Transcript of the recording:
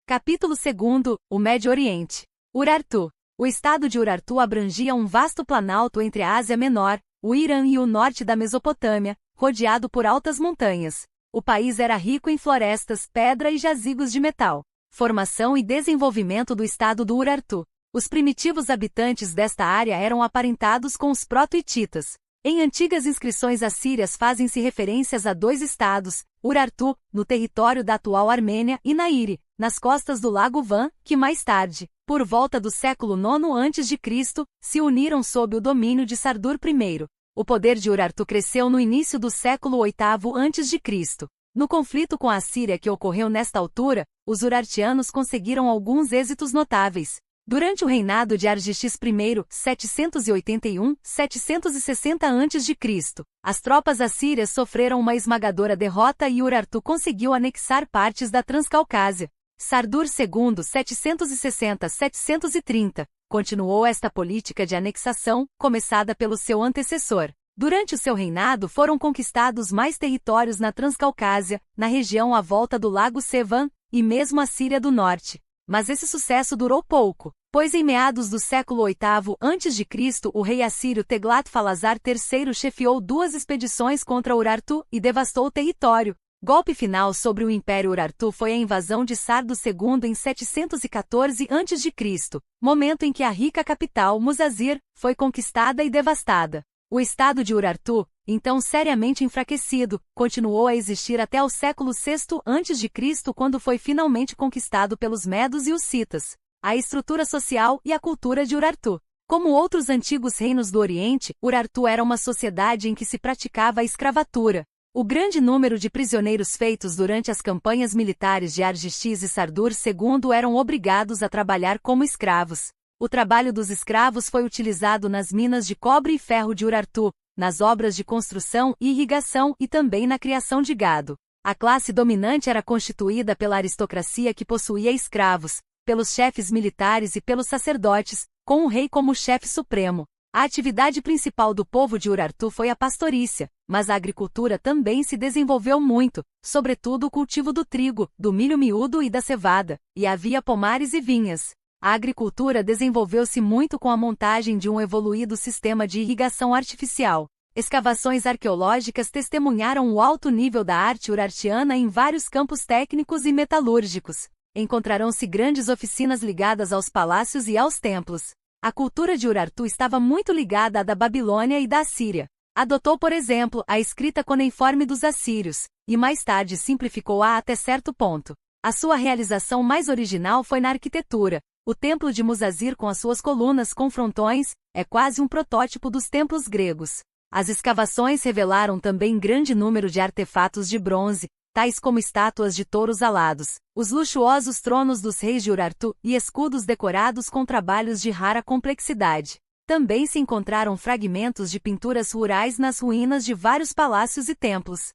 Capítulo 2. O Médio Oriente. Urartu. O estado de Urartu abrangia um vasto planalto entre a Ásia Menor, o Irã e o norte da Mesopotâmia, rodeado por altas montanhas. O país era rico em florestas, pedra e jazigos de metal. Formação e desenvolvimento do estado do Urartu. Os primitivos habitantes desta área eram aparentados com os proto-hititas. Em antigas inscrições assírias fazem-se referências a dois estados, Urartu, no território da atual Armênia, e Nairi, nas costas do lago Van, que mais tarde, por volta do século IX a.C., se uniram sob o domínio de Sardur I. O poder de Urartu cresceu no início do século VIII a.C. No conflito com a Assíria que ocorreu nesta altura, os urartianos conseguiram alguns êxitos notáveis. Durante o reinado de Argistis I, 781-760 a.C., as tropas assírias sofreram uma esmagadora derrota e Urartu conseguiu anexar partes da Transcaucásia. Sardur II, 760-730, continuou esta política de anexação, começada pelo seu antecessor. Durante o seu reinado foram conquistados mais territórios na Transcaucásia, na região à volta do lago Sevan, e mesmo a Síria do Norte. Mas esse sucesso durou pouco, pois em meados do século VIII a.C., o rei assírio Teglat-Falazar III chefiou duas expedições contra Urartu e devastou o território. Golpe final sobre o Império Urartu foi a invasão de Sardu II em 714 a.C., momento em que a rica capital, Muzazir, foi conquistada e devastada. O estado de Urartu, então seriamente enfraquecido, continuou a existir até o século VI a.C., quando foi finalmente conquistado pelos medos e os citas. A estrutura social e a cultura de Urartu. Como outros antigos reinos do Oriente, Urartu era uma sociedade em que se praticava a escravatura. O grande número de prisioneiros feitos durante as campanhas militares de Argistis e Sardur II eram obrigados a trabalhar como escravos. O trabalho dos escravos foi utilizado nas minas de cobre e ferro de Urartu, nas obras de construção e irrigação e também na criação de gado. A classe dominante era constituída pela aristocracia que possuía escravos, pelos chefes militares e pelos sacerdotes, com o rei como chefe supremo. A atividade principal do povo de Urartu foi a pastorícia, mas a agricultura também se desenvolveu muito, sobretudo o cultivo do trigo, do milho miúdo e da cevada, e havia pomares e vinhas. A agricultura desenvolveu-se muito com a montagem de um evoluído sistema de irrigação artificial. Escavações arqueológicas testemunharam o alto nível da arte urartiana em vários campos técnicos e metalúrgicos. Encontrarão-se grandes oficinas ligadas aos palácios e aos templos. A cultura de Urartu estava muito ligada à da Babilônia e da Assíria. Adotou, por exemplo, a escrita cuneiforme dos assírios, e mais tarde simplificou-a até certo ponto. A sua realização mais original foi na arquitetura. O templo de Muzazir com as suas colunas com frontões, é quase um protótipo dos templos gregos. As escavações revelaram também grande número de artefatos de bronze, tais como estátuas de touros alados, os luxuosos tronos dos reis de Urartu e escudos decorados com trabalhos de rara complexidade. Também se encontraram fragmentos de pinturas rurais nas ruínas de vários palácios e templos.